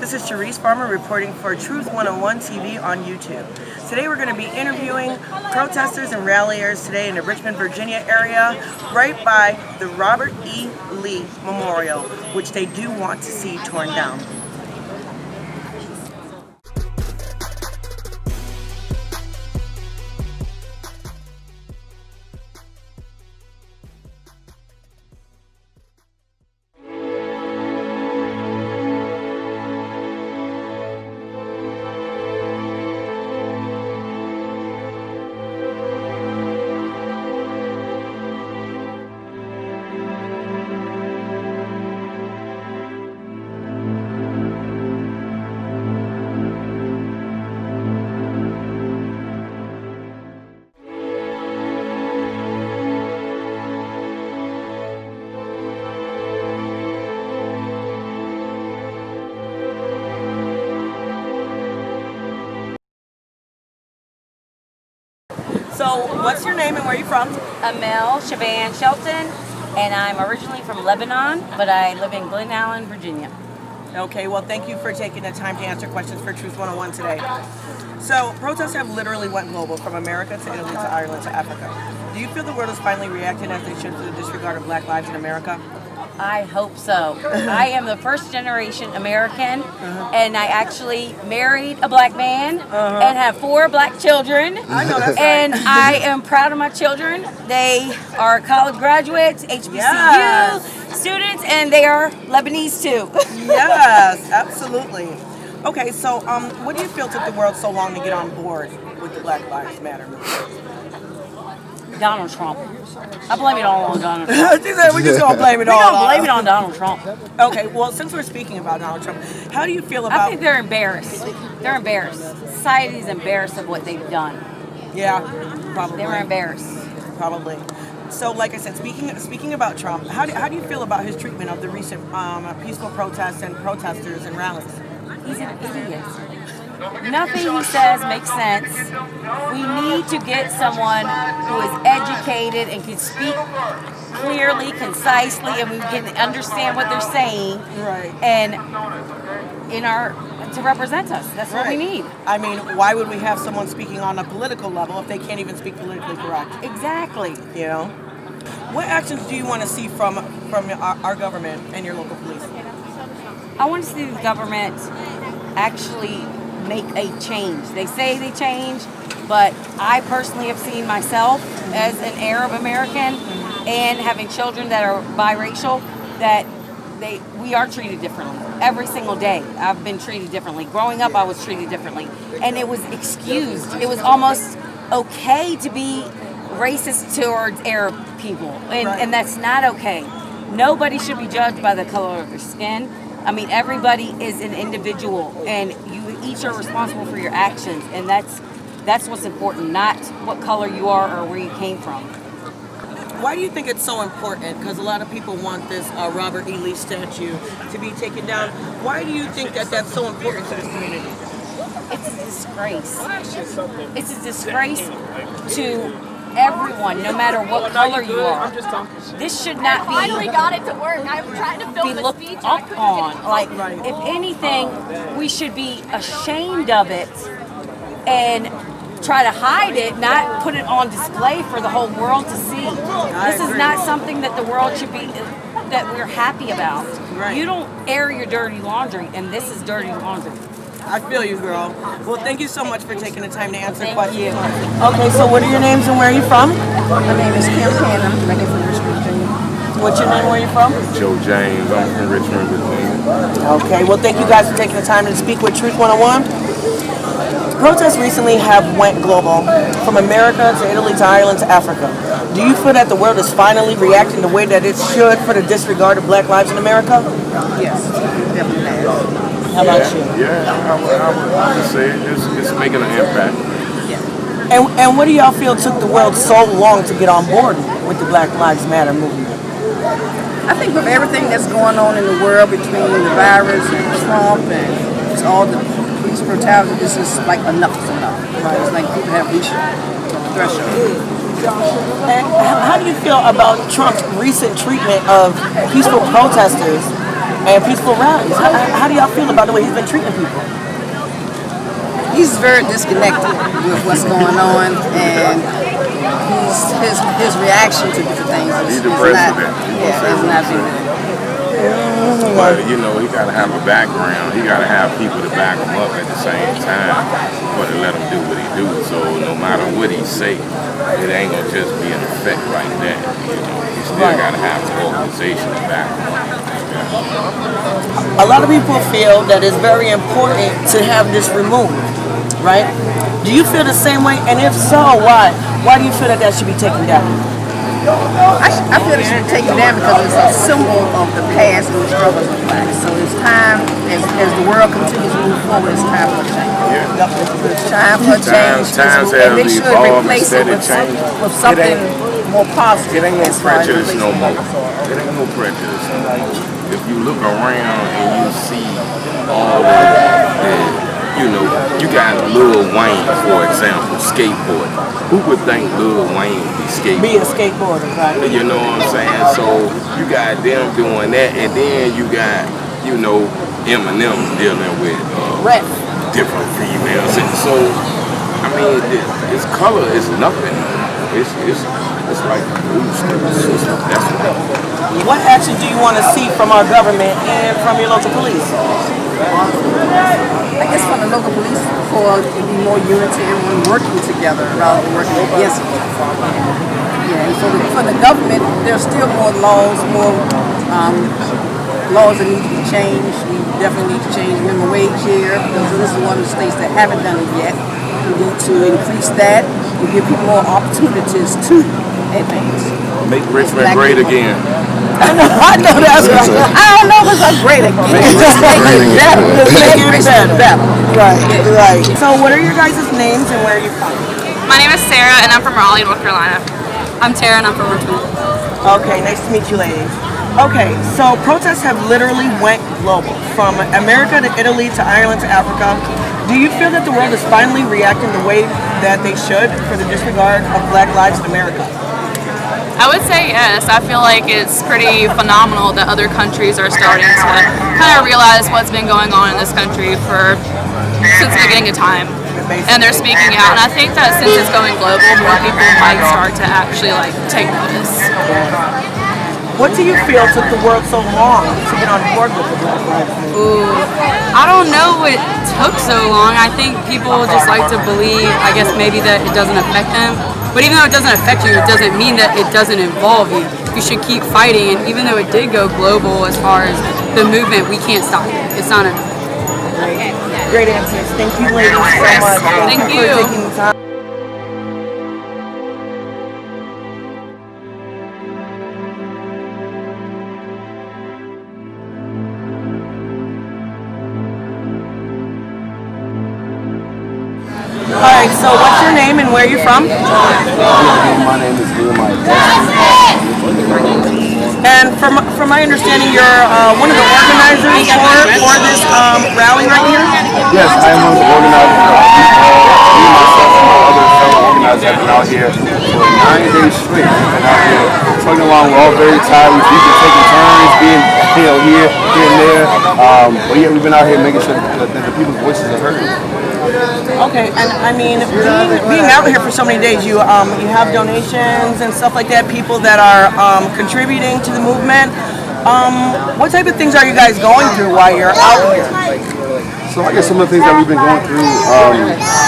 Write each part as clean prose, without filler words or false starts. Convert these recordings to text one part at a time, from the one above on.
This is Cherise Farmer reporting for Truth 101 TV on YouTube. Today we're going to be interviewing protesters and ralliers today in the Richmond, Virginia area, right by the Robert E. Lee Memorial, which they do want to see torn down. So, what's your name and where are you from? Amel Shaban Shelton, and I'm originally from Lebanon, but I live in Glen Allen, Virginia. Okay, well, thank you for taking the time to answer questions for Truth 101 today. So, protests have literally went global, from America to Italy to Ireland to Africa. Do you feel the world is finally reacting as they should to the disregard of Black lives in America? I hope so. I am the first generation American, and I actually married a black man and have 4 black children. I know that's and right. I am proud of my children. They are college graduates, HBCU students, and they are Lebanese too. Yes, absolutely. Okay, so what do you feel took the world so long to get on board with the Black Lives Matter movement? Donald Trump. I blame it all on Donald Trump. She said we're just going to blame it all on Blame it on Donald Trump. Okay, well, since we're speaking about Donald Trump, how do you feel about... I think they're embarrassed. They're embarrassed. Society's embarrassed of what they've done. Yeah, probably. They were embarrassed. Probably. So, like I said, speaking about Trump, how do you feel about his treatment of the recent peaceful protests and protesters and rallies? He's an idiot. Nothing he says makes sense. We need to get someone who is educated and can speak clearly, concisely, and we can understand what they're saying. Right. And to represent us. That's what we need. I mean, why would we have someone speaking on a political level if they can't even speak politically correct? Exactly. You know? What actions do you want to see from our government and your local police? I want to see the government actually make a change. They say they change, but I personally have seen myself as an Arab American and having children that are biracial that we are treated differently. Every single day I've been treated differently. Growing up I was treated differently, and it was excused. It was almost okay to be racist towards Arab people, and that's not okay. Nobody should be judged by the color of their skin. I mean, everybody is an individual, and you each are responsible for your actions, and that's what's important, not what color you are or where you came from. Why do you think it's so important? Because a lot of people want this Robert E. Lee statue to be taken down. Why do you think that that's so important to this community? It's a disgrace. It's a disgrace to everyone, no matter what color you are. This should not be. Finally got it to work. I'm trying to film the speech. Up on. Like, if anything, we should be ashamed of it and try to hide it, not put it on display for the whole world to see. This is not something that the world should be, that we're happy about. Right. You don't air your dirty laundry, and this is dirty laundry. I feel you, girl. Well, thank you so much for taking the time to answer Thank questions. you. Okay, so what are your names and where are you from? My name is Kim Cannon. I'm from Richmond, Virginia. What's your name? Where are you from? Joe James. I'm from Richmond, Virginia. Okay, well, thank you guys for taking the time to speak with Truth 101. Protests recently have went global, from America to Italy to Ireland to Africa. Do you feel that the world is finally reacting the way that it should for the disregard of Black lives in America? Yes, definitely has. How about you? Yeah, I would say it's making an impact. And what do y'all feel took the world so long to get on board with the Black Lives Matter movement? I think with everything that's going on in the world between the virus and Trump and just all the police brutality, it's just like enough is enough. Right? It's like people have reached the threshold. And how do you feel about Trump's recent treatment of peaceful protesters and peaceful rallies. How do y'all feel about the way he's been treating people? He's very disconnected with what's going on, and his reaction to different things He's is the not, president. is not good. But you know, he gotta have a background. He gotta have people to back him up at the same time for to let him do what he do. So no matter what he say, it ain't gonna just be an effect like that. You know, he still gotta have an organization to back him up. A lot of people feel that it's very important to have this removed, right? Do you feel the same way? And if so, why? Why do you feel that should be taken down? I feel it should be taken down because it's a symbol of the past and the struggles of blacks. So it's time, as the world continues to move forward, it's time for a change. It's time for a change. Times And have make sure to evolved replace it instead of with something more positive. It ain't no as far as prejudice no replacing more. It ain't no prejudice no more. If you look around and you see all the you know, you got Lil Wayne, for example, skateboarding. Who would think Lil Wayne would be skateboarding? Be a skateboarder, right? You know what I'm saying? So you got them doing that, and then you got, you know, Eminem dealing with different females. And so, I mean, his color is nothing. It's like blue system. That's What action do you want to see from our government and from your local police? I guess from the local police for to be more unity, everyone working together rather than working against each other. Yeah, and for the government, there's still more laws that need to be changed. We definitely need to change minimum wage here because this is one of the states that haven't done it yet. We need to increase that and give people more opportunities to advance. Make Richmond great again. I know that's right. I don't know if it's a great again. Just make it better. Make it better. Right. So what are your guys' names and where are you from? My name is Sarah, and I'm from Raleigh, North Carolina. I'm Tara, and I'm from Richmond. Okay, nice to meet you ladies. Okay, so protests have literally went global, from America to Italy to Ireland to Africa. Do you feel that the world is finally reacting the way that they should for the disregard of Black lives in America? I would say yes. I feel like it's pretty phenomenal that other countries are starting to kind of realize what's been going on in this country since the beginning of time. And they're speaking out. And I think that since it's going global, more people might start to actually take notice. What do you feel took the world so long to get on board with the Black Lives Movement? Ooh, I don't know what took so long. I think people just like to believe, I guess maybe that it doesn't affect them. But even though it doesn't affect you, it doesn't mean that it doesn't involve you. You should keep fighting, and even though it did go global as far as the movement, we can't stop it. It's not enough. Great answers. Thank you ladies so much. Thank For you. taking the time. Alright, so what's your name and where are you from? My name is Jeremiah. And from my understanding, you're one of the organizers for this rally right here? Yes, I am one of the organizers. Me, myself, and my other fellow organizers have been out here for 9 days straight. We've been out here trucking along. We're all very tired. We've been taking turns being here and there. But yeah, we've been out here making sure that the people's voices are heard. Okay, and I mean, being out here for so many days, you have donations and stuff like that, people that are contributing to the movement. What type of things are you guys going through while you're out here? So I guess some of the things that we've been going through,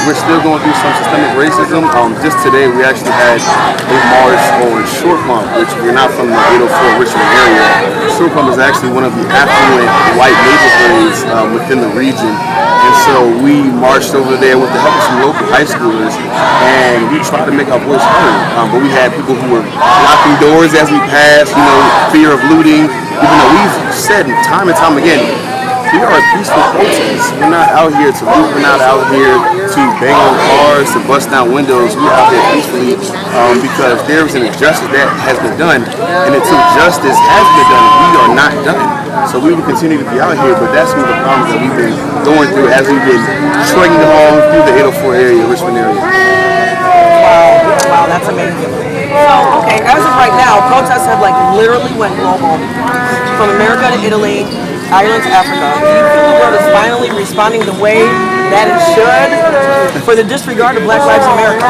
we're still going through some systemic racism. Just today we actually had a march on Short Pump, which we're not from the 804 Richmond area. Short Pump is actually one of the affluent white neighborhoods within the region. And so we marched over there with the help of some local high schoolers, and we tried to make our voice heard. But we had people who were locking doors as we passed, fear of looting, even though we've said time and time again, we are a peaceful protest. We're not out here to loot. We're not out here to bang on cars, to bust down windows. We're out here peacefully because there is an injustice that has been done, and until justice has been done, we are not done. So we will continue to be out here, but that's one of the problems that we've been going through as we've been trucking along through the 804 area, Richmond area. Wow, that's amazing. So, okay, as of right now, protests have literally went global, from America to Italy islands, Africa. Do you feel the world is finally responding the way that it should for the disregard of Black Lives America?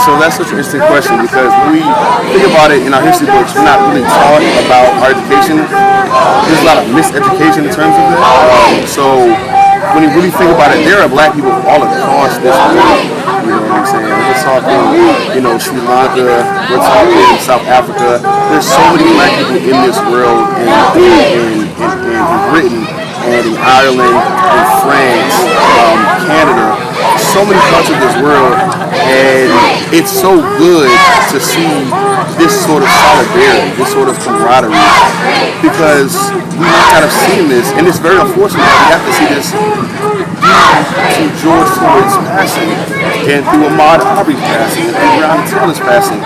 So that's such an interesting question because when we think about it in our history books, we're not really taught about our education. There's a lot of miseducation in terms of that. So when you really think about it, there are Black people all across this world. You know what I'm saying? We're talking, Sri Lanka, we're talking South Africa. There's so many Black people in this world, in Britain, and in Ireland, in France, Canada, so many parts of this world, and it's so good to see this sort of solidarity, this sort of camaraderie, because we might not have seen this, and it's very unfortunate that we have to see this to George Floyd's passing, and through Ahmaud Arbery's passing, and Breonna Taylor's passing.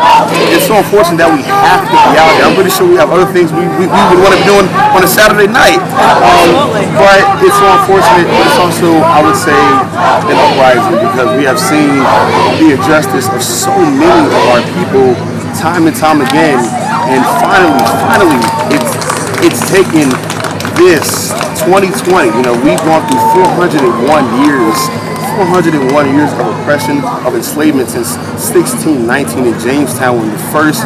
It's so unfortunate that we have to be out there. I'm pretty sure we have other things we would want to be doing on a Saturday night. But it's so unfortunate, but it's also, I would say, an uprising, because we have seen the injustice of so many of our people time and time again, and finally, it's taken this 2020. We've gone through 401 years of oppression, of enslavement since 1619 in Jamestown, when the first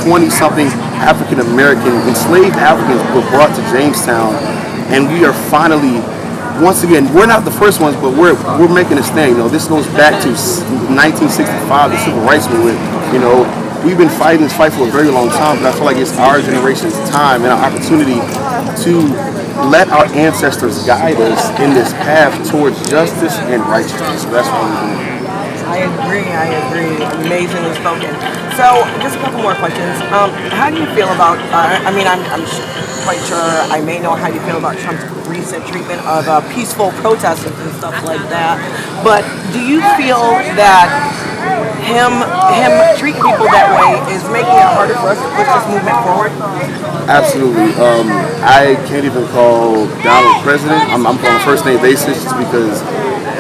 20-something African American enslaved Africans were brought to Jamestown, and we are finally, once again, we're not the first ones, but we're making a stand. This goes back to 1965, the Civil Rights Movement. We've been fighting this fight for a very long time, but I feel like it's our generation's time and our opportunity to let our ancestors guide us in this path towards justice and righteousness. So that's what we're doing. I agree. Amazingly spoken. So, just a couple more questions. How do you feel about, I'm quite sure I may know how you feel about Trump's recent treatment of peaceful protesters and stuff like that, but do you feel that him treating people that way is making it harder for us to push this movement forward? Absolutely. I can't even call Donald president. I'm on a first name basis just because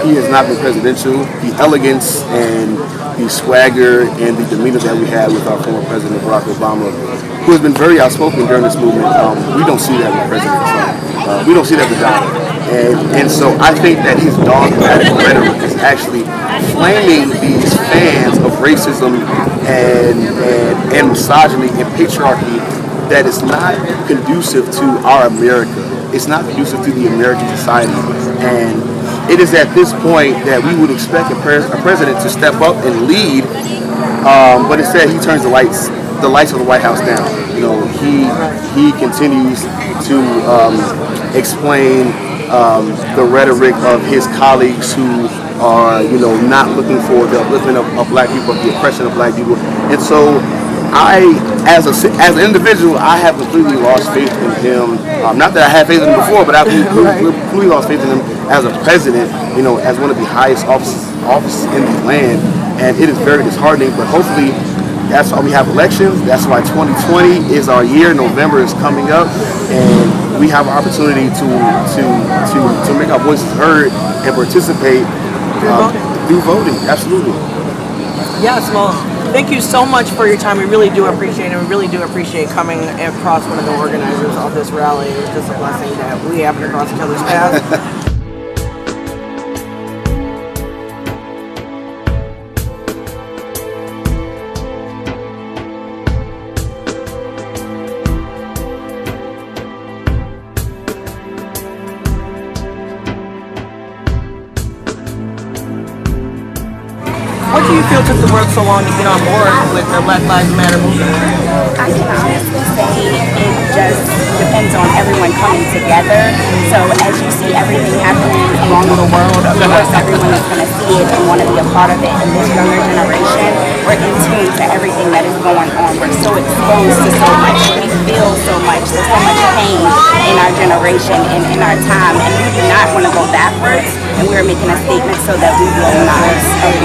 he has not been presidential. The elegance and the swagger and the demeanor that we had with our former president Barack Obama, who has been very outspoken during this movement, we don't see that with President Trump. We don't see that with Donald. And so I think that his dogmatic rhetoric is actually flaming these fans of racism and misogyny and patriarchy that is not conducive to our America. It's not conducive to the American society. And it is at this point that we would expect a president to step up and lead, but instead he turns the lights of the White House down. He continues to explain the rhetoric of his colleagues who are, not looking for the upliftment of Black people, the oppression of Black people. And so as an individual, I have completely lost faith in him. Not that I had faith in him before, but I've completely lost faith in him as a president, as one of the highest offices in the land. And it is very disheartening, but hopefully that's why we have elections. That's why 2020 is our year. November is coming up, and we have an opportunity to make our voices heard and participate through voting. Absolutely. Yes, well, thank you so much for your time. We really do appreciate it. We really do appreciate coming across one of the organizers of this rally. It's just a blessing that we happen to cross each other's paths. What do you feel took the world so long to get on board with the Black Lives Matter movement? I can honestly say it just depends on everyone coming together. So as you see everything happening around the world, of course everyone is going to see it and want to be a part of it. And this younger generation, we're in tune to everything that is going on. We're so exposed to so much. We feel so much. There's so much pain in our generation and in our time. And we do not want to go backwards. And we're making a statement so that we will not.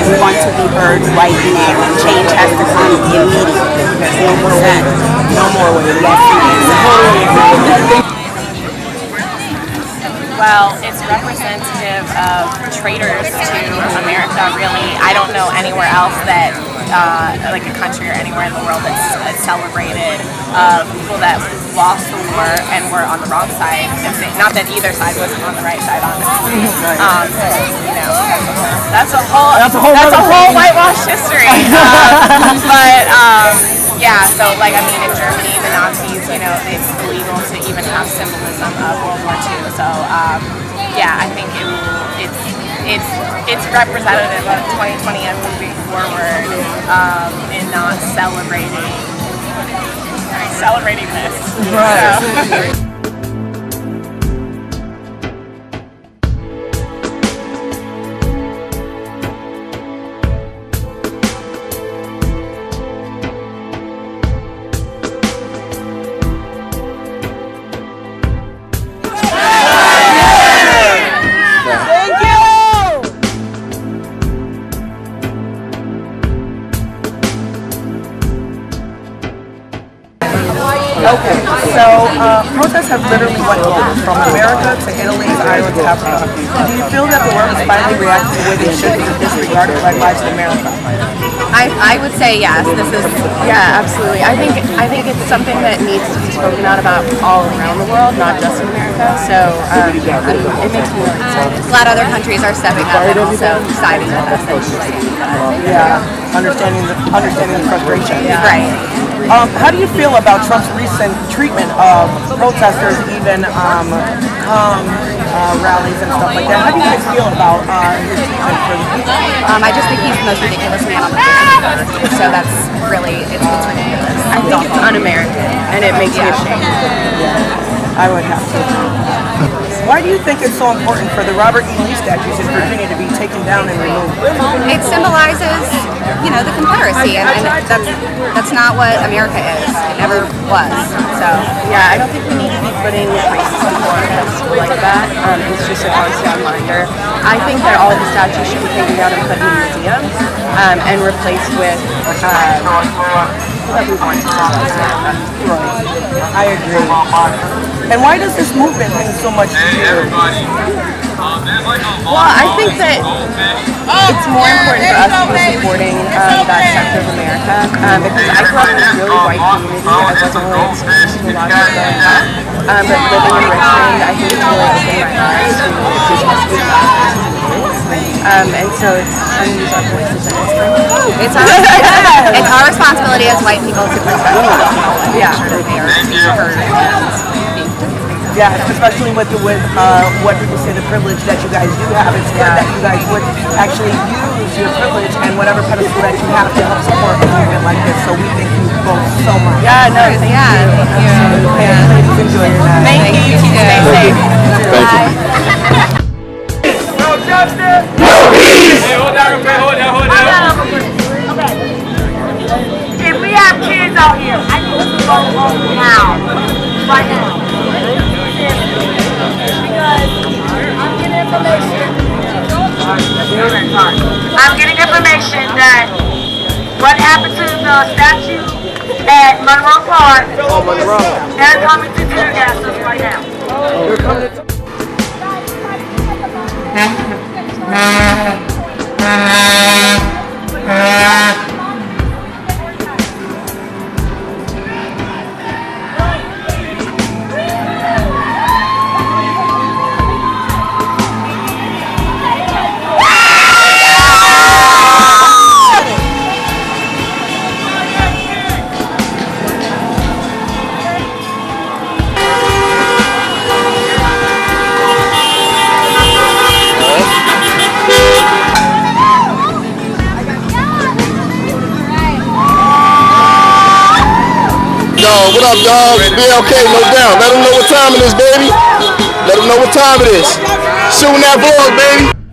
We want to be heard right now. And change has to come immediately. There's no more waiting. No more waiting. Yes, Well, it's representative of traitors to America, really. I don't know anywhere else that like a country or anywhere in the world that's celebrated people that lost the war and were on the wrong side. Not that either side was on the right side, honestly. You know, that's a whole whitewashed history. But yeah, so like I mean, in Germany, the Nazis, you know, it's illegal to even have symbolism of World War II. So yeah, I think it's representative of 2020 and moving forward in not celebrating this. Right. So. Okay, so protests have literally went global, from America to Italy to Ireland to Africa. Do you feel that the world is finally reacting the way they should to the disregard of Black Lives in America? I would say yes. This is absolutely. I think it's something that needs to be spoken out about all around the world, not just in America. So it makes me really excited. Glad other countries are stepping up and also siding with us. Yeah, understanding the frustration. Yeah. Right. How do you feel about Trump's recent treatment of protesters, even rallies and stuff like that? How do you guys feel about his treatment for the people? I just think he's the most ridiculous man on the face of the earth. So that's really, it's ridiculous. I think it's un-American, and it makes me ashamed. Yeah, I would have to. Why do you think it's so important for the Robert E. Lee statues in Virginia to be taken down and removed? It symbolizes, you know, the Confederacy, and that's not what America is. It never was. So Yeah, I don't think we need to be putting racist people on a pedestal like that. It's just a constant reminder. I think that all of the statues should be taken down and put in museums and replaced with what we want to America. I agree. And why does this movement mean so much to you? Well, I think that it's more important for us to be supporting that sector of America because I grew up in a really white community. I wasn't really exposed to a lot of it growing up. But living in Richmond, I think it's really opened my eyes to just how good and so it's trying to use our voices and it's our responsibility as white people to protect them. Yeah. Make sure that they are heard and Yeah, especially with what people say the privilege that you guys do have. It's good that you guys would actually use your privilege and whatever pedestal that you have to help support a movement like this. So we thank you both so much. Yeah, no, thank you. Please enjoy your night. Thank you. Stay safe. Thank you. No justice! No peace! Hey, hold down. Okay. If we have kids out here, I need to go home now. Right now. Because I'm getting information that what happened to the statue at Monroe Park, they're coming to tear gas us right now. What up, dog? BLK, no doubt. Let them know what time it is, baby. Let them know what time it is. Shooting that vlog, baby.